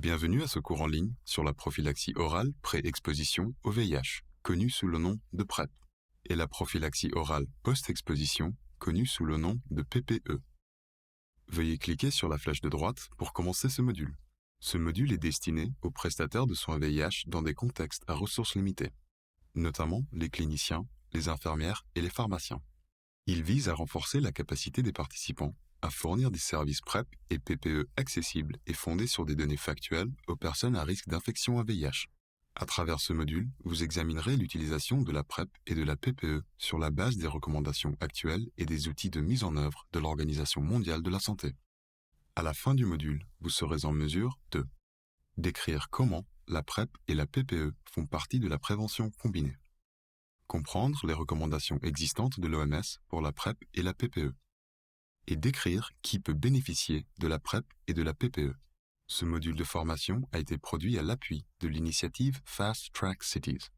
Bienvenue à ce cours en ligne sur la prophylaxie orale pré-exposition au VIH, connue sous le nom de PrEP, et la prophylaxie orale post-exposition, connue sous le nom de PPE. Veuillez cliquer sur la flèche de droite pour commencer ce module. Ce module est destiné aux prestataires de soins VIH dans des contextes à ressources limitées, notamment les cliniciens, les infirmières et les pharmaciens. Il vise à renforcer la capacité des participants à fournir des services PrEP et PPE accessibles et fondés sur des données factuelles aux personnes à risque d'infection à VIH. À travers ce module, vous examinerez l'utilisation de la PrEP et de la PPE sur la base des recommandations actuelles et des outils de mise en œuvre de l'Organisation mondiale de la santé. À la fin du module, vous serez en mesure de décrire comment la PrEP et la PPE font partie de la prévention combinée, comprendre les recommandations existantes de l'OMS pour la PrEP et la PPE, et décrire qui peut bénéficier de la PrEP et de la PPE. Ce module de formation a été produit à l'appui de l'initiative Fast Track Cities.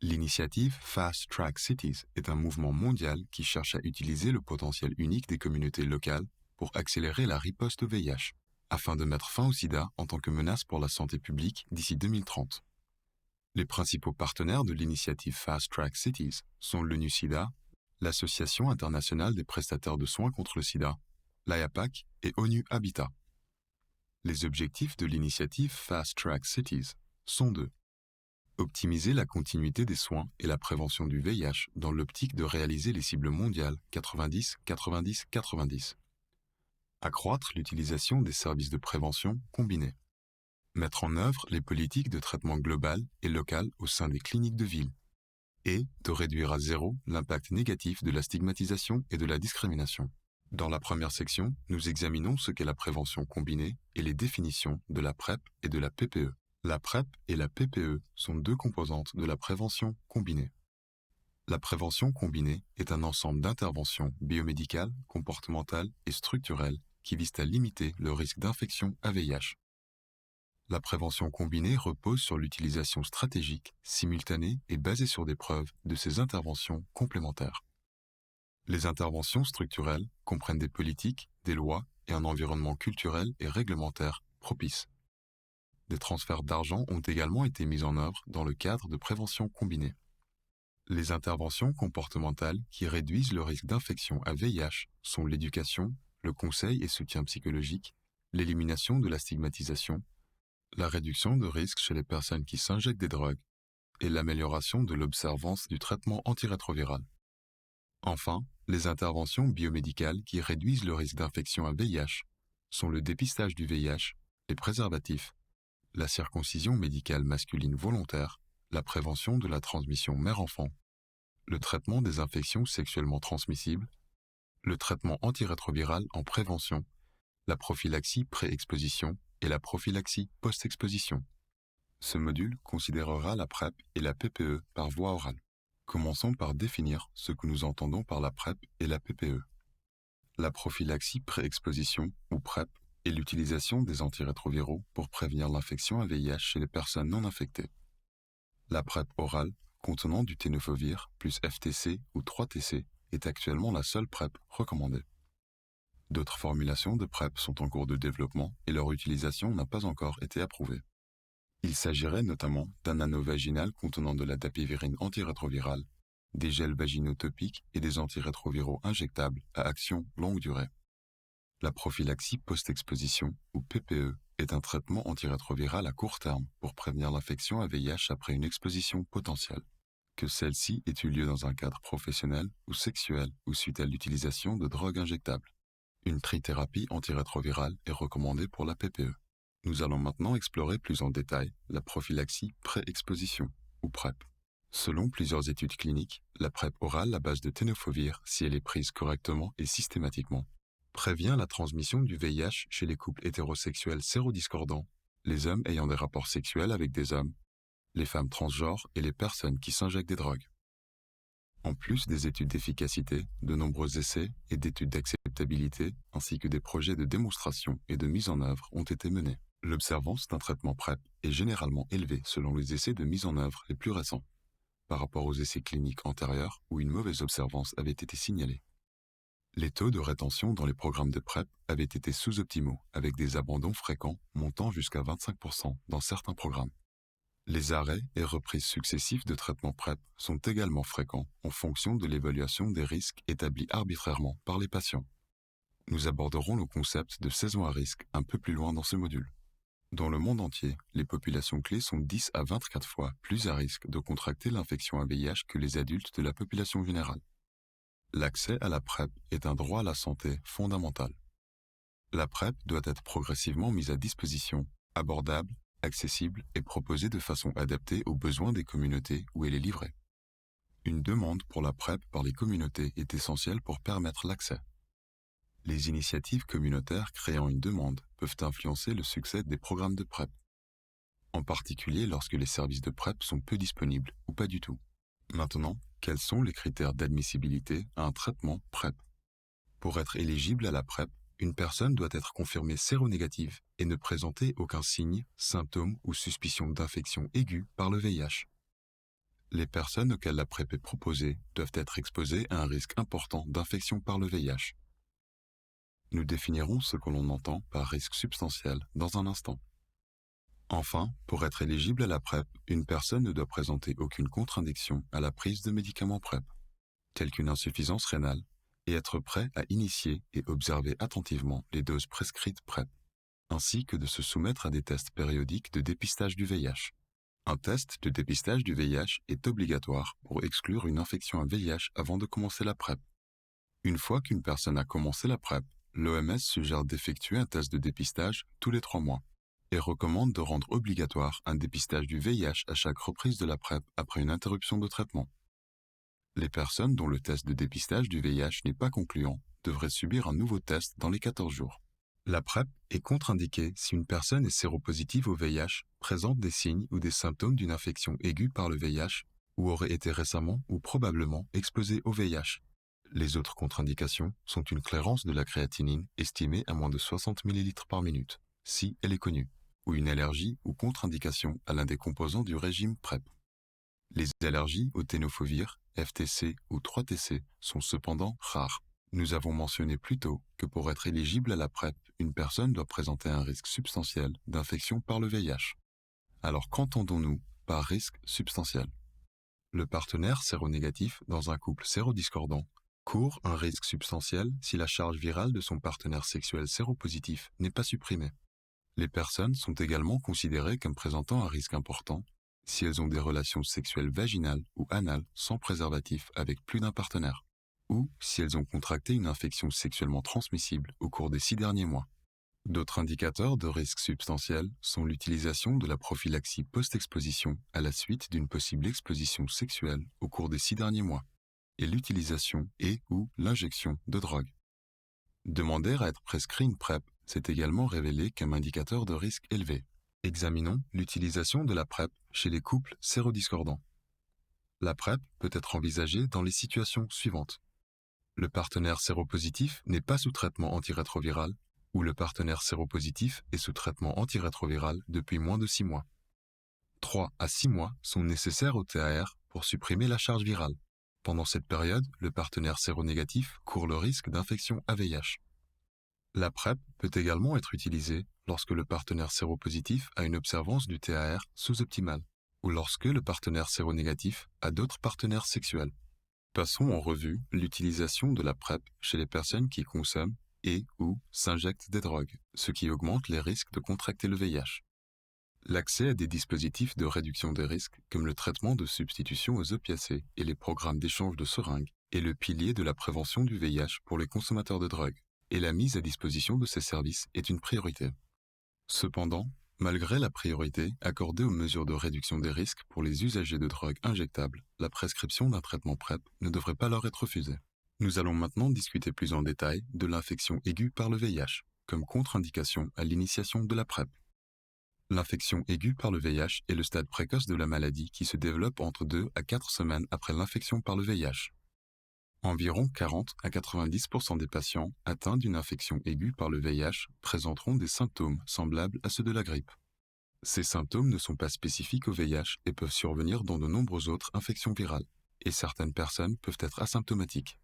L'initiative Fast Track Cities est un mouvement mondial qui cherche à utiliser le potentiel unique des communautés locales pour accélérer la riposte au VIH, afin de mettre fin au sida en tant que menace pour la santé publique d'ici 2030. Les principaux partenaires de l'initiative Fast Track Cities sont l'ONU-SIDA, l'Association internationale des prestataires de soins contre le sida, l'AIAPAC et ONU Habitat. Les objectifs de l'initiative Fast Track Cities sont de optimiser la continuité des soins et la prévention du VIH dans l'optique de réaliser les cibles mondiales 90-90-90, accroître l'utilisation des services de prévention combinés, mettre en œuvre les politiques de traitement global et local au sein des cliniques de ville, et de réduire à zéro l'impact négatif de la stigmatisation et de la discrimination. Dans la première section, nous examinons ce qu'est la prévention combinée et les définitions de la PrEP et de la PPE. La PrEP et la PPE sont deux composantes de la prévention combinée. La prévention combinée est un ensemble d'interventions biomédicales, comportementales et structurelles qui visent à limiter le risque d'infection à VIH. La prévention combinée repose sur l'utilisation stratégique, simultanée et basée sur des preuves de ces interventions complémentaires. Les interventions structurelles comprennent des politiques, des lois et un environnement culturel et réglementaire propice. Des transferts d'argent ont également été mis en œuvre dans le cadre de prévention combinée. Les interventions comportementales qui réduisent le risque d'infection à VIH sont l'éducation, le conseil et soutien psychologique, l'élimination de la stigmatisation, la réduction de risques chez les personnes qui s'injectent des drogues et l'amélioration de l'observance du traitement antirétroviral. Enfin, les interventions biomédicales qui réduisent le risque d'infection à VIH sont le dépistage du VIH, les préservatifs, la circoncision médicale masculine volontaire, la prévention de la transmission mère-enfant, le traitement des infections sexuellement transmissibles, le traitement antirétroviral en prévention, la prophylaxie pré-exposition et la prophylaxie post-exposition. Ce module considérera la PrEP et la PPE par voie orale. Commençons par définir ce que nous entendons par la PrEP et la PPE. La prophylaxie pré-exposition, ou PrEP, est l'utilisation des antirétroviraux pour prévenir l'infection à VIH chez les personnes non infectées. La PrEP orale, contenant du tenofovir plus FTC ou 3TC, est actuellement la seule PrEP recommandée. D'autres formulations de PrEP sont en cours de développement et leur utilisation n'a pas encore été approuvée. Il s'agirait notamment d'un anneau vaginal contenant de la dapivirine antirétrovirale, des gels vaginaux topiques et des antirétroviraux injectables à action longue durée. La prophylaxie post-exposition, ou PPE, est un traitement antirétroviral à court terme pour prévenir l'infection à VIH après une exposition potentielle, que celle-ci ait eu lieu dans un cadre professionnel ou sexuel ou suite à l'utilisation de drogues injectables. Une trithérapie antirétrovirale est recommandée pour la PPE. Nous allons maintenant explorer plus en détail la prophylaxie pré-exposition, ou PrEP. Selon plusieurs études cliniques, la PrEP orale à base de tenofovir, si elle est prise correctement et systématiquement, prévient la transmission du VIH chez les couples hétérosexuels sérodiscordants, les hommes ayant des rapports sexuels avec des hommes, les femmes transgenres et les personnes qui s'injectent des drogues. En plus des études d'efficacité, de nombreux essais et d'études d'acceptabilité, ainsi que des projets de démonstration et de mise en œuvre ont été menés. L'observance d'un traitement PrEP est généralement élevée selon les essais de mise en œuvre les plus récents, par rapport aux essais cliniques antérieurs où une mauvaise observance avait été signalée. Les taux de rétention dans les programmes de PrEP avaient été sous-optimaux, avec des abandons fréquents montant jusqu'à 25% dans certains programmes. Les arrêts et reprises successives de traitements PrEP sont également fréquents en fonction de l'évaluation des risques établis arbitrairement par les patients. Nous aborderons le concept de saison à risque un peu plus loin dans ce module. Dans le monde entier, les populations clés sont 10 à 24 fois plus à risque de contracter l'infection à VIH que les adultes de la population générale. L'accès à la PrEP est un droit à la santé fondamental. La PrEP doit être progressivement mise à disposition, abordable, accessible et proposée de façon adaptée aux besoins des communautés où elle est livrée. Une demande pour la PrEP par les communautés est essentielle pour permettre l'accès. Les initiatives communautaires créant une demande peuvent influencer le succès des programmes de PrEP, en particulier lorsque les services de PrEP sont peu disponibles ou pas du tout. Maintenant, quels sont les critères d'admissibilité à un traitement PrEP? Pour être éligible à la PrEP, une personne doit être confirmée séronégative et ne présenter aucun signe, symptôme ou suspicion d'infection aiguë par le VIH. Les personnes auxquelles la PrEP est proposée doivent être exposées à un risque important d'infection par le VIH. Nous définirons ce que l'on entend par risque substantiel dans un instant. Enfin, pour être éligible à la PrEP, une personne ne doit présenter aucune contre-indication à la prise de médicaments PrEP, tels qu'une insuffisance rénale, et être prêt à initier et observer attentivement les doses prescrites PrEP, ainsi que de se soumettre à des tests périodiques de dépistage du VIH. Un test de dépistage du VIH est obligatoire pour exclure une infection à VIH avant de commencer la PrEP. Une fois qu'une personne a commencé la PrEP, l'OMS suggère d'effectuer un test de dépistage tous les 3 mois et recommande de rendre obligatoire un dépistage du VIH à chaque reprise de la PrEP après une interruption de traitement. Les personnes dont le test de dépistage du VIH n'est pas concluant devraient subir un nouveau test dans les 14 jours. La PrEP est contre-indiquée si une personne est séropositive au VIH, présente des signes ou des symptômes d'une infection aiguë par le VIH ou aurait été récemment ou probablement exposée au VIH. Les autres contre-indications sont une clairance de la créatinine estimée à moins de 60 ml par minute, si elle est connue, ou une allergie ou contre-indication à l'un des composants du régime PrEP. Les allergies au tenofovir, FTC ou 3TC sont cependant rares. Nous avons mentionné plus tôt que pour être éligible à la PrEP, une personne doit présenter un risque substantiel d'infection par le VIH. Alors qu'entendons-nous par risque substantiel? Le partenaire séronégatif dans un couple sérodiscordant court un risque substantiel si la charge virale de son partenaire sexuel séropositif n'est pas supprimée. Les personnes sont également considérées comme présentant un risque important si elles ont des relations sexuelles vaginales ou anales sans préservatif avec plus d'un partenaire, ou si elles ont contracté une infection sexuellement transmissible au cours des 6 derniers mois. D'autres indicateurs de risque substantiel sont l'utilisation de la prophylaxie post-exposition à la suite d'une possible exposition sexuelle au cours des 6 derniers mois, et l'utilisation et/ou l'injection de drogue. Demander à être prescrit une PrEP s'est également révélé comme indicateur de risque élevé. Examinons l'utilisation de la PrEP chez les couples sérodiscordants. La PrEP peut être envisagée dans les situations suivantes. Le partenaire séropositif n'est pas sous traitement antirétroviral ou le partenaire séropositif est sous traitement antirétroviral depuis moins de 6 mois. 3 à 6 mois sont nécessaires au TAR pour supprimer la charge virale. Pendant cette période, le partenaire séronégatif court le risque d'infection à VIH. La PrEP peut également être utilisée lorsque le partenaire séropositif a une observance du TAR sous-optimale ou lorsque le partenaire séronégatif a d'autres partenaires sexuels. Passons en revue l'utilisation de la PrEP chez les personnes qui consomment et/ou s'injectent des drogues, ce qui augmente les risques de contracter le VIH. L'accès à des dispositifs de réduction des risques, comme le traitement de substitution aux opiacés et les programmes d'échange de seringues, est le pilier de la prévention du VIH pour les consommateurs de drogue, et la mise à disposition de ces services est une priorité. Cependant, malgré la priorité accordée aux mesures de réduction des risques pour les usagers de drogue injectables, la prescription d'un traitement PrEP ne devrait pas leur être refusée. Nous allons maintenant discuter plus en détail de l'infection aiguë par le VIH, comme contre-indication à l'initiation de la PrEP. L'infection aiguë par le VIH est le stade précoce de la maladie qui se développe entre 2 à 4 semaines après l'infection par le VIH. Environ 40 à 90% des patients atteints d'une infection aiguë par le VIH présenteront des symptômes semblables à ceux de la grippe. Ces symptômes ne sont pas spécifiques au VIH et peuvent survenir dans de nombreuses autres infections virales, et certaines personnes peuvent être asymptomatiques.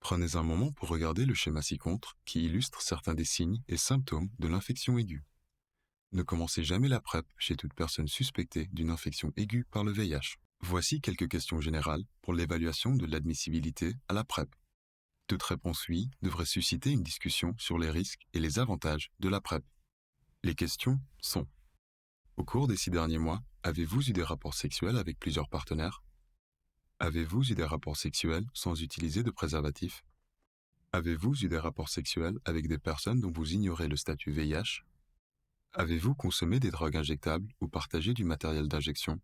Prenez un moment pour regarder le schéma ci-contre qui illustre certains des signes et symptômes de l'infection aiguë. Ne commencez jamais la PrEP chez toute personne suspectée d'une infection aiguë par le VIH. Voici quelques questions générales pour l'évaluation de l'admissibilité à la PrEP. Toute réponse oui devrait susciter une discussion sur les risques et les avantages de la PrEP. Les questions sont: au cours des 6 derniers mois, avez-vous eu des rapports sexuels avec plusieurs partenaires? Avez-vous eu des rapports sexuels sans utiliser de préservatif? Avez-vous eu des rapports sexuels avec des personnes dont vous ignorez le statut VIH? Avez-vous consommé des drogues injectables ou partagé du matériel d'injection?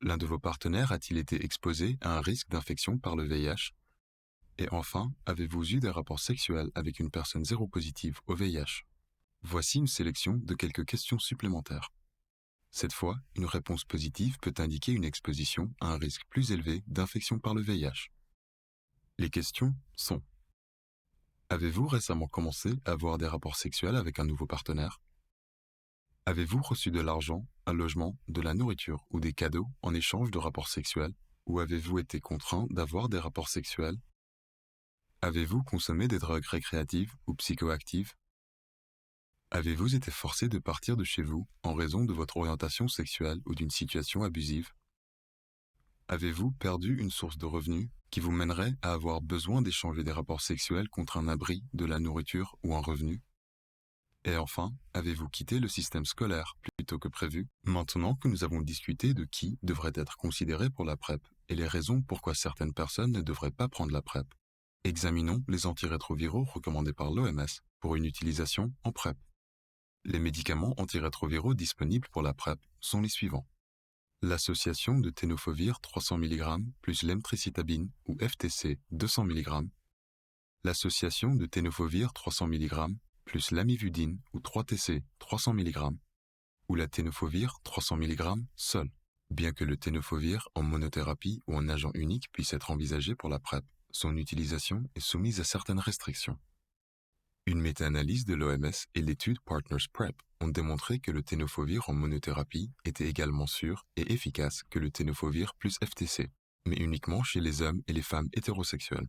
L'un de vos partenaires a-t-il été exposé à un risque d'infection par le VIH? Et enfin, avez-vous eu des rapports sexuels avec une personne séropositive au VIH? Voici une sélection de quelques questions supplémentaires. Cette fois, une réponse positive peut indiquer une exposition à un risque plus élevé d'infection par le VIH. Les questions sont: avez-vous récemment commencé à avoir des rapports sexuels avec un nouveau partenaire? Avez-vous reçu de l'argent, un logement, de la nourriture ou des cadeaux en échange de rapports sexuels? Ou avez-vous été contraint d'avoir des rapports sexuels? Avez-vous consommé des drogues récréatives ou psychoactives? Avez-vous été forcé de partir de chez vous en raison de votre orientation sexuelle ou d'une situation abusive? Avez-vous perdu une source de revenus qui vous mènerait à avoir besoin d'échanger des rapports sexuels contre un abri, de la nourriture ou un revenu? Et enfin, avez-vous quitté le système scolaire plus tôt que prévu? Maintenant que nous avons discuté de qui devrait être considéré pour la PrEP et les raisons pourquoi certaines personnes ne devraient pas prendre la PrEP, examinons les antirétroviraux recommandés par l'OMS pour une utilisation en PrEP. Les médicaments antirétroviraux disponibles pour la PrEP sont les suivants: l'association de tenofovir 300 mg plus l'emtricitabine ou FTC 200 mg, l'association de tenofovir 300 mg plus l'amivudine ou 3TC 300 mg, ou la tenofovir 300 mg seule. Bien que le tenofovir en monothérapie ou en agent unique puisse être envisagé pour la PrEP, son utilisation est soumise à certaines restrictions. Une méta-analyse de l'OMS et l'étude Partners PrEP ont démontré que le tenofovir en monothérapie était également sûr et efficace que le tenofovir plus FTC, mais uniquement chez les hommes et les femmes hétérosexuels.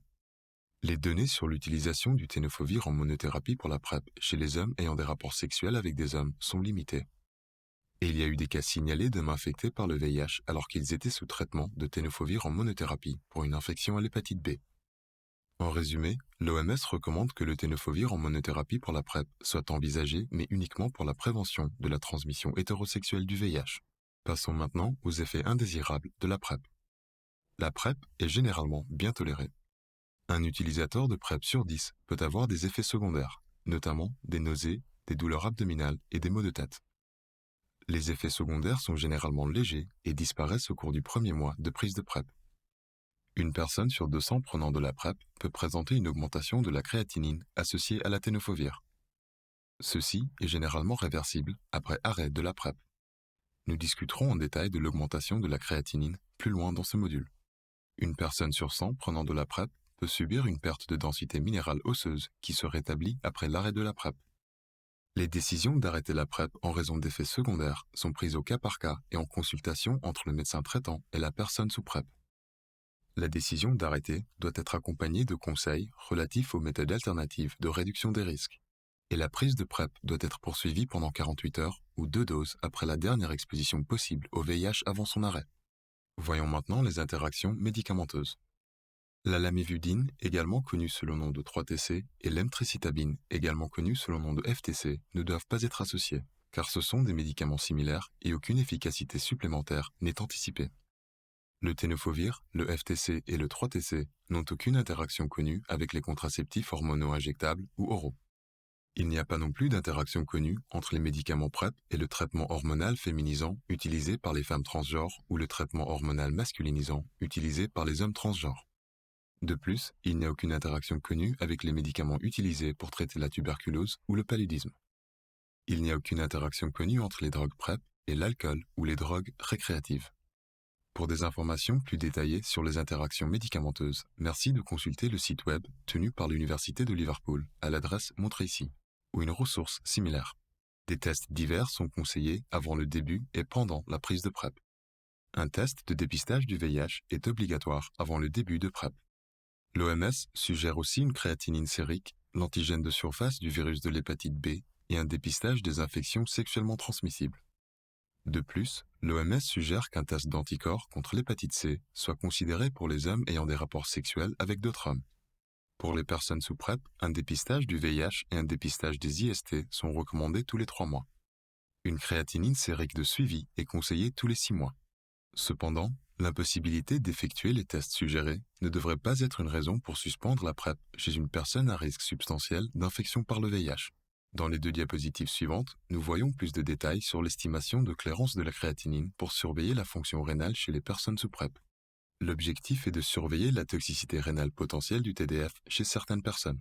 Les données sur l'utilisation du tenofovir en monothérapie pour la PrEP chez les hommes ayant des rapports sexuels avec des hommes sont limitées. Et il y a eu des cas signalés d'hommes infectés par le VIH alors qu'ils étaient sous traitement de tenofovir en monothérapie pour une infection à l'hépatite B. En résumé, l'OMS recommande que le tenofovir en monothérapie pour la PrEP soit envisagé, mais uniquement pour la prévention de la transmission hétérosexuelle du VIH. Passons maintenant aux effets indésirables de la PrEP. La PrEP est généralement bien tolérée. Un utilisateur de PrEP sur 10 peut avoir des effets secondaires, notamment des nausées, des douleurs abdominales et des maux de tête. Les effets secondaires sont généralement légers et disparaissent au cours du premier mois de prise de PrEP. Une personne sur 200 prenant de la PrEP peut présenter une augmentation de la créatinine associée à la tenofovir. Ceci est généralement réversible après arrêt de la PrEP. Nous discuterons en détail de l'augmentation de la créatinine plus loin dans ce module. Une personne sur 100 prenant de la PrEP peut subir une perte de densité minérale osseuse qui se rétablit après l'arrêt de la PrEP. Les décisions d'arrêter la PrEP en raison d'effets secondaires sont prises au cas par cas et en consultation entre le médecin traitant et la personne sous PrEP. La décision d'arrêter doit être accompagnée de conseils relatifs aux méthodes alternatives de réduction des risques. Et la prise de PrEP doit être poursuivie pendant 48 heures ou 2 doses après la dernière exposition possible au VIH avant son arrêt. Voyons maintenant les interactions médicamenteuses. La lamivudine, également connue sous le nom de 3TC, et l'emtricitabine, également connue sous le nom de FTC, ne doivent pas être associés, car ce sont des médicaments similaires et aucune efficacité supplémentaire n'est anticipée. Le tenofovir, le FTC et le 3TC n'ont aucune interaction connue avec les contraceptifs hormonaux injectables ou oraux. Il n'y a pas non plus d'interaction connue entre les médicaments PrEP et le traitement hormonal féminisant utilisé par les femmes transgenres ou le traitement hormonal masculinisant utilisé par les hommes transgenres. De plus, il n'y a aucune interaction connue avec les médicaments utilisés pour traiter la tuberculose ou le paludisme. Il n'y a aucune interaction connue entre les drogues PrEP et l'alcool ou les drogues récréatives. Pour des informations plus détaillées sur les interactions médicamenteuses, merci de consulter le site web tenu par l'Université de Liverpool à l'adresse montrée ici, ou une ressource similaire. Des tests divers sont conseillés avant le début et pendant la prise de PrEP. Un test de dépistage du VIH est obligatoire avant le début de PrEP. L'OMS suggère aussi une créatinine sérique, l'antigène de surface du virus de l'hépatite B et un dépistage des infections sexuellement transmissibles. De plus, l'OMS suggère qu'un test d'anticorps contre l'hépatite C soit considéré pour les hommes ayant des rapports sexuels avec d'autres hommes. Pour les personnes sous PrEP, un dépistage du VIH et un dépistage des IST sont recommandés tous les 3 mois. Une créatinine sérique de suivi est conseillée tous les 6 mois. Cependant, l'impossibilité d'effectuer les tests suggérés ne devrait pas être une raison pour suspendre la PrEP chez une personne à risque substantiel d'infection par le VIH. Dans les 2 diapositives suivantes, nous voyons plus de détails sur l'estimation de clairance de la créatinine pour surveiller la fonction rénale chez les personnes sous PrEP. L'objectif est de surveiller la toxicité rénale potentielle du TDF chez certaines personnes.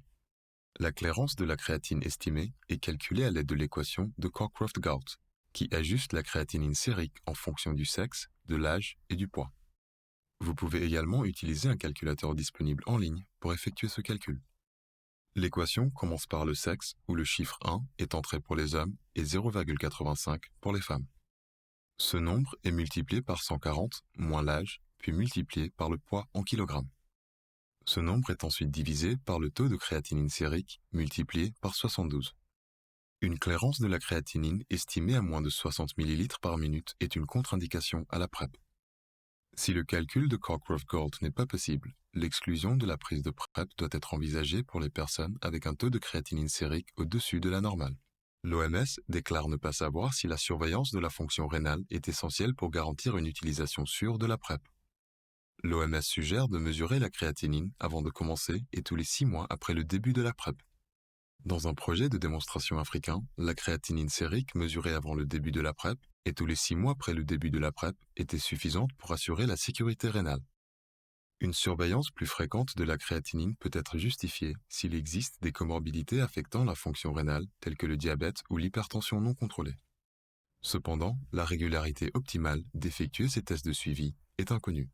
La clairance de la créatine estimée est calculée à l'aide de l'équation de Cockcroft-Gault, qui ajuste la créatinine sérique en fonction du sexe, de l'âge et du poids. Vous pouvez également utiliser un calculateur disponible en ligne pour effectuer ce calcul. L'équation commence par le sexe, où le chiffre 1 est entré pour les hommes et 0,85 pour les femmes. Ce nombre est multiplié par 140 moins l'âge, puis multiplié par le poids en kilogrammes. Ce nombre est ensuite divisé par le taux de créatinine sérique multiplié par 72. Une clairance de la créatinine estimée à moins de 60 ml par minute est une contre-indication à la PrEP. Si le calcul de Cockcroft-Gault n'est pas possible, l'exclusion de la prise de PrEP doit être envisagée pour les personnes avec un taux de créatinine sérique au-dessus de la normale. L'OMS déclare ne pas savoir si la surveillance de la fonction rénale est essentielle pour garantir une utilisation sûre de la PrEP. L'OMS suggère de mesurer la créatinine avant de commencer et tous les 6 mois après le début de la PrEP. Dans un projet de démonstration africain, la créatinine sérique mesurée avant le début de la PrEP et tous les 6 mois après le début de la PrEP était suffisante pour assurer la sécurité rénale. Une surveillance plus fréquente de la créatinine peut être justifiée s'il existe des comorbidités affectant la fonction rénale telles que le diabète ou l'hypertension non contrôlée. Cependant, la régularité optimale d'effectuer ces tests de suivi est inconnue.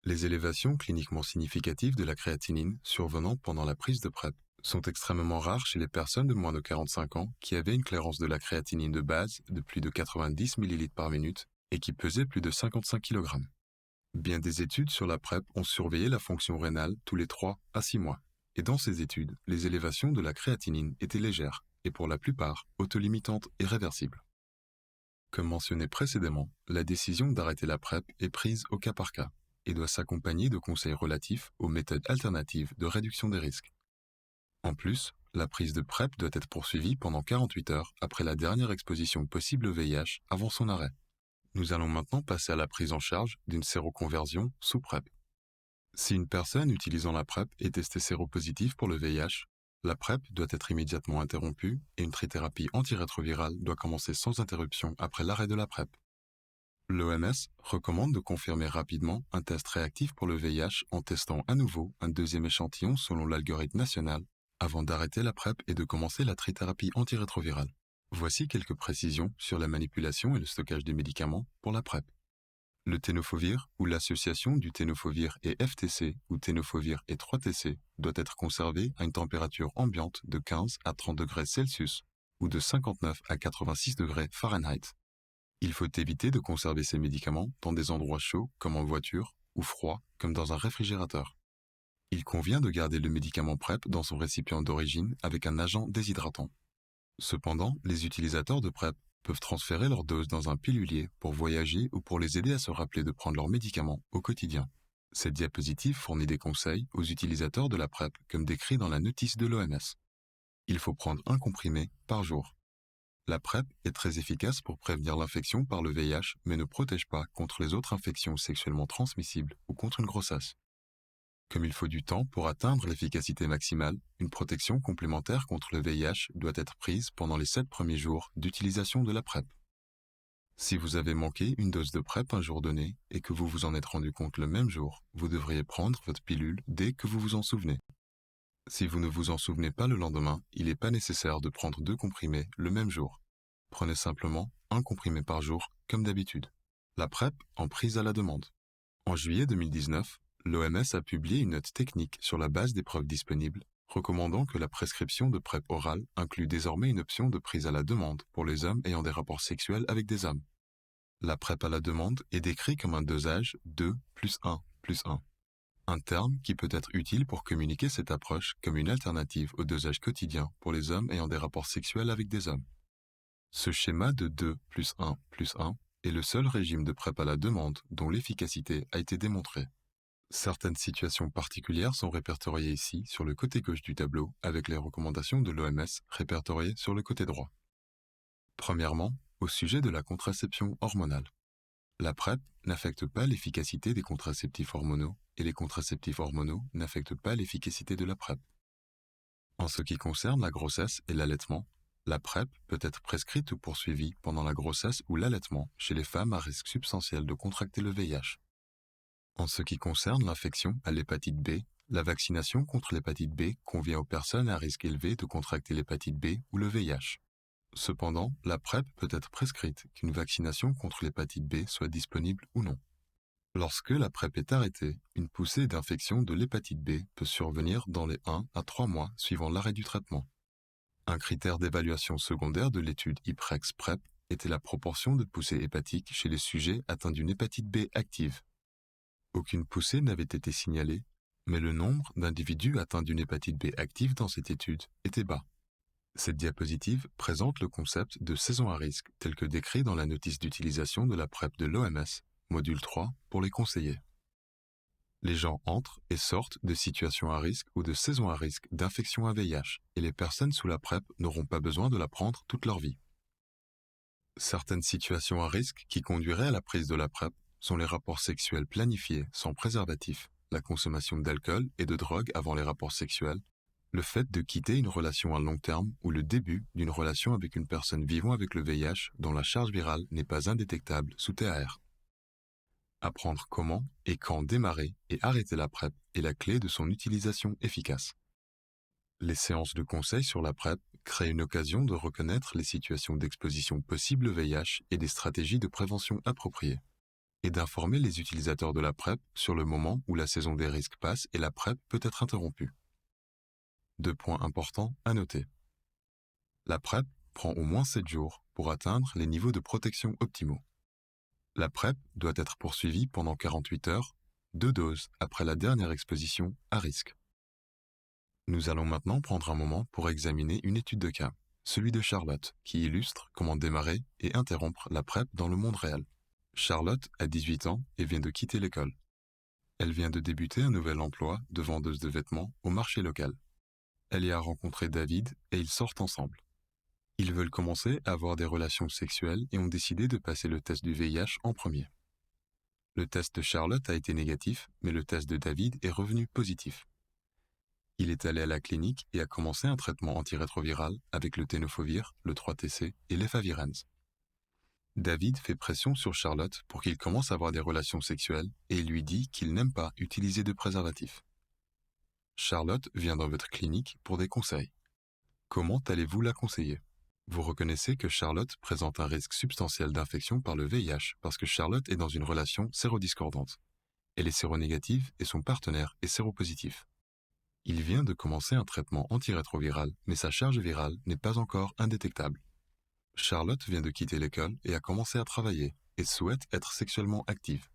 Les élévations cliniquement significatives de la créatinine survenant pendant la prise de PrEP sont extrêmement rares chez les personnes de moins de 45 ans qui avaient une clairance de la créatinine de base de plus de 90 ml par minute et qui pesaient plus de 55 kg. Bien des études sur la PrEP ont surveillé la fonction rénale tous les 3 à 6 mois, et dans ces études, les élévations de la créatinine étaient légères et pour la plupart autolimitantes et réversibles. Comme mentionné précédemment, la décision d'arrêter la PrEP est prise au cas par cas et doit s'accompagner de conseils relatifs aux méthodes alternatives de réduction des risques. En plus, la prise de PrEP doit être poursuivie pendant 48 heures après la dernière exposition possible au VIH avant son arrêt. Nous allons maintenant passer à la prise en charge d'une séroconversion sous PrEP. Si une personne utilisant la PrEP est testée séropositive pour le VIH, la PrEP doit être immédiatement interrompue et une trithérapie antirétrovirale doit commencer sans interruption après l'arrêt de la PrEP. L'OMS recommande de confirmer rapidement un test réactif pour le VIH en testant à nouveau un deuxième échantillon selon l'algorithme national avant d'arrêter la PrEP et de commencer la trithérapie antirétrovirale. Voici quelques précisions sur la manipulation et le stockage des médicaments pour la PrEP. Le tenofovir ou l'association du tenofovir et FTC ou tenofovir et 3TC doit être conservé à une température ambiante de 15 à 30 degrés Celsius ou de 59 à 86 degrés Fahrenheit. Il faut éviter de conserver ces médicaments dans des endroits chauds comme en voiture ou froids comme dans un réfrigérateur. Il convient de garder le médicament PrEP dans son récipient d'origine avec un agent déshydratant. Cependant, les utilisateurs de PrEP peuvent transférer leur dose dans un pilulier pour voyager ou pour les aider à se rappeler de prendre leurs médicaments au quotidien. Cette diapositive fournit des conseils aux utilisateurs de la PrEP comme décrit dans la notice de l'OMS. Il faut prendre un comprimé par jour. La PrEP est très efficace pour prévenir l'infection par le VIH mais ne protège pas contre les autres infections sexuellement transmissibles ou contre une grossesse. Comme il faut du temps pour atteindre l'efficacité maximale, une protection complémentaire contre le VIH doit être prise pendant les 7 premiers jours d'utilisation de la PrEP. Si vous avez manqué une dose de PrEP un jour donné et que vous vous en êtes rendu compte le même jour, vous devriez prendre votre pilule dès que vous vous en souvenez. Si vous ne vous en souvenez pas le lendemain, il n'est pas nécessaire de prendre 2 comprimés le même jour. Prenez simplement un comprimé par jour comme d'habitude. La PrEP en prise à la demande. En juillet 2019, l'OMS a publié une note technique sur la base des preuves disponibles, recommandant que la prescription de PrEP orale inclue désormais une option de prise à la demande pour les hommes ayant des rapports sexuels avec des hommes. La PrEP à la demande est décrite comme un dosage 2 + 1 + 1. Un terme qui peut être utile pour communiquer cette approche comme une alternative au dosage quotidien pour les hommes ayant des rapports sexuels avec des hommes. Ce schéma de 2 plus 1 plus 1 est le seul régime de PrEP à la demande dont l'efficacité a été démontrée. Certaines situations particulières sont répertoriées ici sur le côté gauche du tableau avec les recommandations de l'OMS répertoriées sur le côté droit. Premièrement, au sujet de la contraception hormonale. La PrEP n'affecte pas l'efficacité des contraceptifs hormonaux et les contraceptifs hormonaux n'affectent pas l'efficacité de la PrEP. En ce qui concerne la grossesse et l'allaitement, la PrEP peut être prescrite ou poursuivie pendant la grossesse ou l'allaitement chez les femmes à risque substantiel de contracter le VIH. En ce qui concerne l'infection à l'hépatite B, la vaccination contre l'hépatite B convient aux personnes à risque élevé de contracter l'hépatite B ou le VIH. Cependant, la PrEP peut être prescrite qu'une vaccination contre l'hépatite B soit disponible ou non. Lorsque la PrEP est arrêtée, une poussée d'infection de l'hépatite B peut survenir dans les 1 à 3 mois suivant l'arrêt du traitement. Un critère d'évaluation secondaire de l'étude IPREX-PrEP était la proportion de poussées hépatiques chez les sujets atteints d'une hépatite B active. Aucune poussée n'avait été signalée, mais le nombre d'individus atteints d'une hépatite B active dans cette étude était bas. Cette diapositive présente le concept de saison à risque tel que décrit dans la notice d'utilisation de la PrEP de l'OMS, module 3, pour les conseillers. Les gens entrent et sortent de situations à risque ou de saisons à risque d'infection à VIH et les personnes sous la PrEP n'auront pas besoin de la prendre toute leur vie. Certaines situations à risque qui conduiraient à la prise de la PrEP sont les rapports sexuels planifiés sans préservatif, la consommation d'alcool et de drogue avant les rapports sexuels, le fait de quitter une relation à long terme ou le début d'une relation avec une personne vivant avec le VIH dont la charge virale n'est pas indétectable sous TAR. Apprendre comment et quand démarrer et arrêter la PrEP est la clé de son utilisation efficace. Les séances de conseil sur la PrEP créent une occasion de reconnaître les situations d'exposition possible au VIH et des stratégies de prévention appropriées, et d'informer les utilisateurs de la PrEP sur le moment où la saison des risques passe et la PrEP peut être interrompue. 2 points importants à noter. La PrEP prend au moins 7 jours pour atteindre les niveaux de protection optimaux. La PrEP doit être poursuivie pendant 48 heures, 2 doses après la dernière exposition à risque. Nous allons maintenant prendre un moment pour examiner une étude de cas, celui de Charlotte, qui illustre comment démarrer et interrompre la PrEP dans le monde réel. Charlotte a 18 ans et vient de quitter l'école. Elle vient de débuter un nouvel emploi de vendeuse de vêtements au marché local. Elle y a rencontré David et ils sortent ensemble. Ils veulent commencer à avoir des relations sexuelles et ont décidé de passer le test du VIH en premier. Le test de Charlotte a été négatif, mais le test de David est revenu positif. Il est allé à la clinique et a commencé un traitement antirétroviral avec le tenofovir, le 3-TC et l'efavirenz. David fait pression sur Charlotte pour qu'il commence à avoir des relations sexuelles et il lui dit qu'il n'aime pas utiliser de préservatif. Charlotte vient dans votre clinique pour des conseils. Comment allez-vous la conseiller ? Vous reconnaissez que Charlotte présente un risque substantiel d'infection par le VIH parce que Charlotte est dans une relation sérodiscordante. Elle est séronégative et son partenaire est séropositif. Il vient de commencer un traitement antirétroviral, mais sa charge virale n'est pas encore indétectable. Charlotte vient de quitter l'école et a commencé à travailler et souhaite être sexuellement active.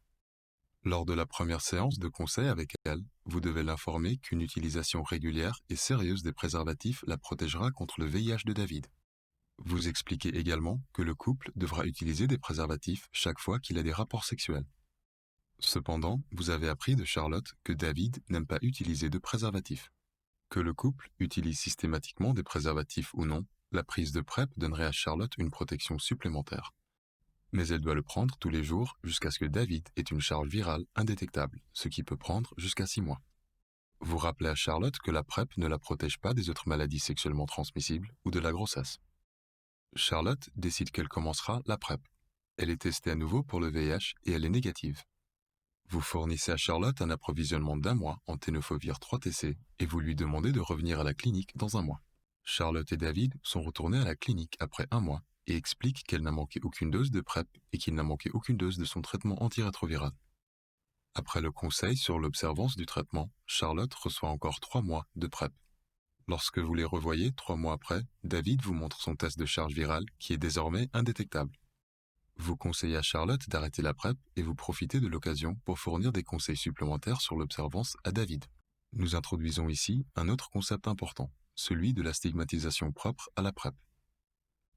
Lors de la première séance de conseil avec elle, vous devez l'informer qu'une utilisation régulière et sérieuse des préservatifs la protégera contre le VIH de David. Vous expliquez également que le couple devra utiliser des préservatifs chaque fois qu'il a des rapports sexuels. Cependant, vous avez appris de Charlotte que David n'aime pas utiliser de préservatifs. Que le couple utilise systématiquement des préservatifs ou non, la prise de PrEP donnerait à Charlotte une protection supplémentaire. Mais elle doit le prendre tous les jours jusqu'à ce que David ait une charge virale indétectable, ce qui peut prendre jusqu'à 6 mois. Vous rappelez à Charlotte que la PrEP ne la protège pas des autres maladies sexuellement transmissibles ou de la grossesse. Charlotte décide qu'elle commencera la PrEP. Elle est testée à nouveau pour le VIH et elle est négative. Vous fournissez à Charlotte un approvisionnement d'1 mois en tenofovir 3-TC et vous lui demandez de revenir à la clinique dans 1 mois. Charlotte et David sont retournés à la clinique après 1 mois et expliquent qu'elle n'a manqué aucune dose de PrEP et qu'il n'a manqué aucune dose de son traitement antirétroviral. Après le conseil sur l'observance du traitement, Charlotte reçoit encore 3 mois de PrEP. Lorsque vous les revoyez 3 mois après, David vous montre son test de charge virale qui est désormais indétectable. Vous conseillez à Charlotte d'arrêter la PrEP et vous profitez de l'occasion pour fournir des conseils supplémentaires sur l'observance à David. Nous introduisons ici un autre concept important, celui de la stigmatisation propre à la PrEP.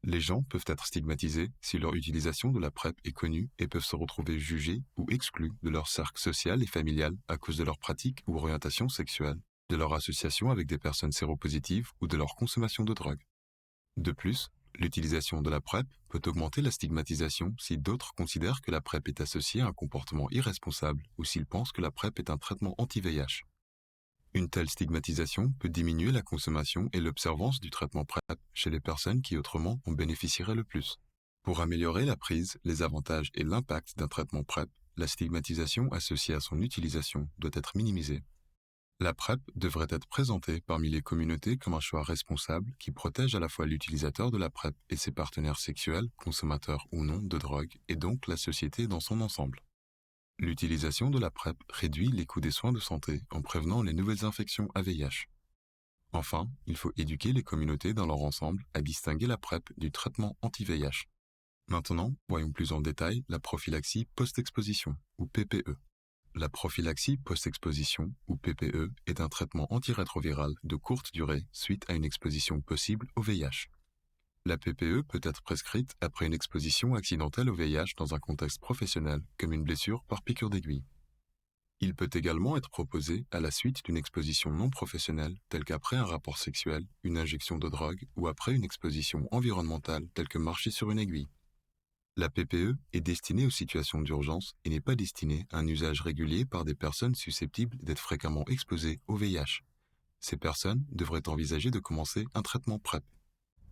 Les gens peuvent être stigmatisés si leur utilisation de la PrEP est connue et peuvent se retrouver jugés ou exclus de leur cercle social et familial à cause de leur pratique ou orientation sexuelle, de leur association avec des personnes séropositives ou de leur consommation de drogue. De plus, l'utilisation de la PrEP peut augmenter la stigmatisation si d'autres considèrent que la PrEP est associée à un comportement irresponsable ou s'ils pensent que la PrEP est un traitement anti-VIH. Une telle stigmatisation peut diminuer la consommation et l'observance du traitement PrEP chez les personnes qui autrement en bénéficieraient le plus. Pour améliorer la prise, les avantages et l'impact d'un traitement PrEP, la stigmatisation associée à son utilisation doit être minimisée. La PrEP devrait être présentée parmi les communautés comme un choix responsable qui protège à la fois l'utilisateur de la PrEP et ses partenaires sexuels, consommateurs ou non de drogue, et donc la société dans son ensemble. L'utilisation de la PrEP réduit les coûts des soins de santé en prévenant les nouvelles infections à VIH. Enfin, il faut éduquer les communautés dans leur ensemble à distinguer la PrEP du traitement anti-VIH. Maintenant, voyons plus en détail la prophylaxie post-exposition, ou PPE. La prophylaxie post-exposition, ou PPE, est un traitement antirétroviral de courte durée suite à une exposition possible au VIH. La PPE peut être prescrite après une exposition accidentelle au VIH dans un contexte professionnel, comme une blessure par piqûre d'aiguille. Il peut également être proposé à la suite d'une exposition non professionnelle, telle qu'après un rapport sexuel, une injection de drogue ou après une exposition environnementale, telle que marcher sur une aiguille. La PPE est destinée aux situations d'urgence et n'est pas destinée à un usage régulier par des personnes susceptibles d'être fréquemment exposées au VIH. Ces personnes devraient envisager de commencer un traitement PrEP.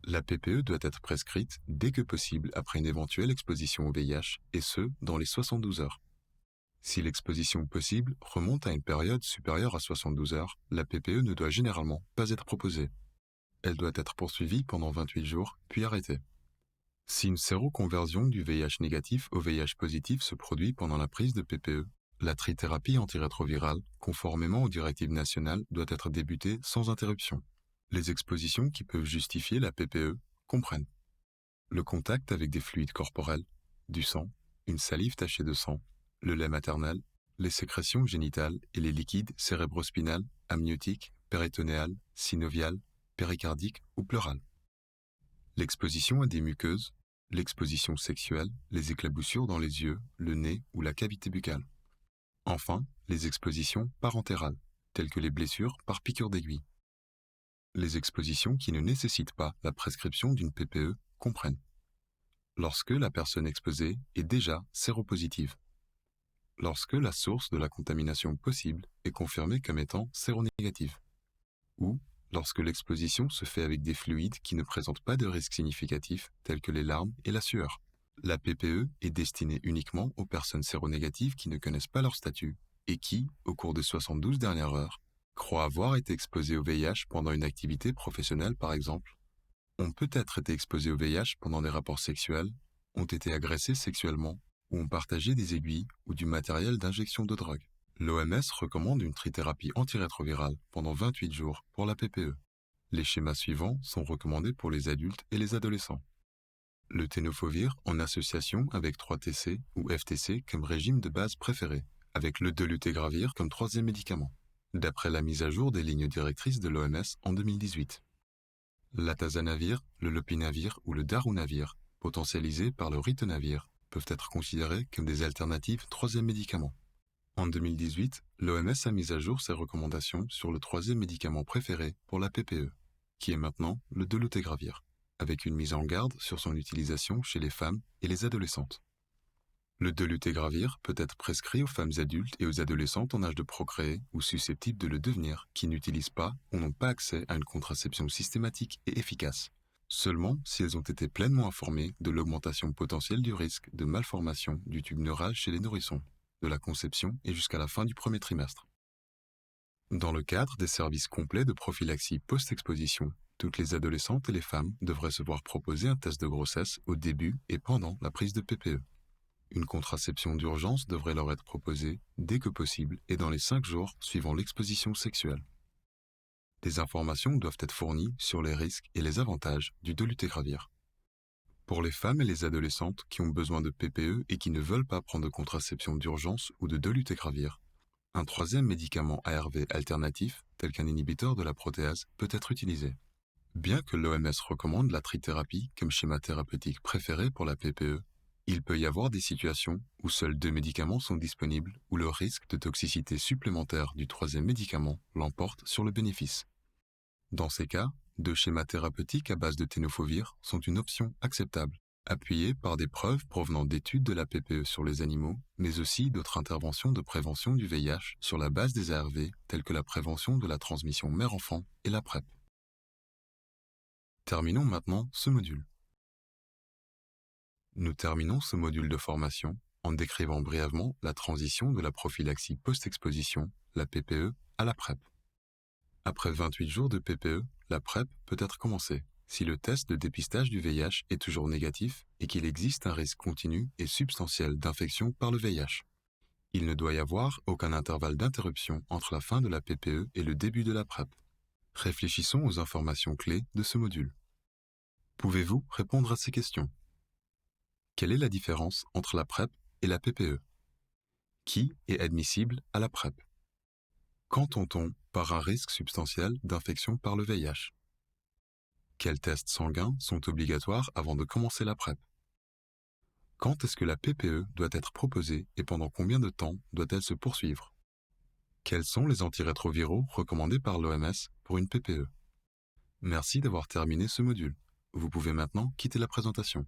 La PPE doit être prescrite dès que possible après une éventuelle exposition au VIH, et ce, dans les 72 heures. Si l'exposition possible remonte à une période supérieure à 72 heures, la PPE ne doit généralement pas être proposée. Elle doit être poursuivie pendant 28 jours, puis arrêtée. Si une séroconversion du VIH négatif au VIH positif se produit pendant la prise de PPE, la trithérapie antirétrovirale, conformément aux directives nationales, doit être débutée sans interruption. Les expositions qui peuvent justifier la PPE comprennent le contact avec des fluides corporels, du sang, une salive tachée de sang, le lait maternel, les sécrétions génitales et les liquides cérébrospinal, amniotiques, péritonéal, synovial, péricardique ou pleural. L'exposition à des muqueuses, l'exposition sexuelle, les éclaboussures dans les yeux, le nez ou la cavité buccale. Enfin, les expositions parentérales, telles que les blessures par piqûre d'aiguille. Les expositions qui ne nécessitent pas la prescription d'une PPE comprennent lorsque la personne exposée est déjà séropositive, lorsque la source de la contamination possible est confirmée comme étant séronégative, ou lorsque l'exposition se fait avec des fluides qui ne présentent pas de risque significatif tels que les larmes et la sueur. La PPE est destinée uniquement aux personnes séronégatives qui ne connaissent pas leur statut et qui, au cours des 72 dernières heures, croient avoir été exposés au VIH pendant une activité professionnelle par exemple, ont peut-être été exposés au VIH pendant des rapports sexuels, ont été agressés sexuellement ou ont partagé des aiguilles ou du matériel d'injection de drogue. L'OMS recommande une trithérapie antirétrovirale pendant 28 jours pour la PPE. Les schémas suivants sont recommandés pour les adultes et les adolescents. Le tenofovir en association avec 3-TC ou FTC comme régime de base préféré, avec le dolutegravir comme troisième médicament, d'après la mise à jour des lignes directrices de l'OMS en 2018. L'atazanavir, le lopinavir ou le darunavir, potentialisés par le ritonavir, peuvent être considérés comme des alternatives troisième médicament. En 2018, l'OMS a mis à jour ses recommandations sur le troisième médicament préféré pour la PPE, qui est maintenant le dolutegravir, avec une mise en garde sur son utilisation chez les femmes et les adolescentes. Le dolutegravir peut être prescrit aux femmes adultes et aux adolescentes en âge de procréer ou susceptibles de le devenir qui n'utilisent pas ou n'ont pas accès à une contraception systématique et efficace, seulement si elles ont été pleinement informées de l'augmentation potentielle du risque de malformation du tube neural chez les nourrissons, de la conception et jusqu'à la fin du premier trimestre. Dans le cadre des services complets de prophylaxie post-exposition, toutes les adolescentes et les femmes devraient se voir proposer un test de grossesse au début et pendant la prise de PPE. Une contraception d'urgence devrait leur être proposée dès que possible et dans les 5 jours suivant l'exposition sexuelle. Des informations doivent être fournies sur les risques et les avantages du dolutegravir. Pour les femmes et les adolescentes qui ont besoin de PPE et qui ne veulent pas prendre de contraception d'urgence ou de dolutegravir, un troisième médicament ARV alternatif, tel qu'un inhibiteur de la protéase, peut être utilisé. Bien que l'OMS recommande la trithérapie comme schéma thérapeutique préféré pour la PPE, il peut y avoir des situations où seuls 2 médicaments sont disponibles ou le risque de toxicité supplémentaire du troisième médicament l'emporte sur le bénéfice. Dans ces cas, 2 schémas thérapeutiques à base de ténofovir sont une option acceptable, appuyée par des preuves provenant d'études de la PPE sur les animaux, mais aussi d'autres interventions de prévention du VIH sur la base des ARV, telles que la prévention de la transmission mère-enfant et la PrEP. Terminons maintenant ce module. Nous terminons ce module de formation en décrivant brièvement la transition de la prophylaxie post-exposition, la PPE, à la PrEP. Après 28 jours de PPE, la PrEP peut être commencée si le test de dépistage du VIH est toujours négatif et qu'il existe un risque continu et substantiel d'infection par le VIH. Il ne doit y avoir aucun intervalle d'interruption entre la fin de la PPE et le début de la PrEP. Réfléchissons aux informations clés de ce module. Pouvez-vous répondre à ces questions? Quelle est la différence entre la PrEP et la PPE? Qui est admissible à la PrEP? Qu'entend-on par un risque substantiel d'infection par le VIH? Quels tests sanguins sont obligatoires avant de commencer la PrEP? Quand est-ce que la PPE doit être proposée et pendant combien de temps doit-elle se poursuivre? Quels sont les antirétroviraux recommandés par l'OMS pour une PPE? Merci d'avoir terminé ce module. Vous pouvez maintenant quitter la présentation.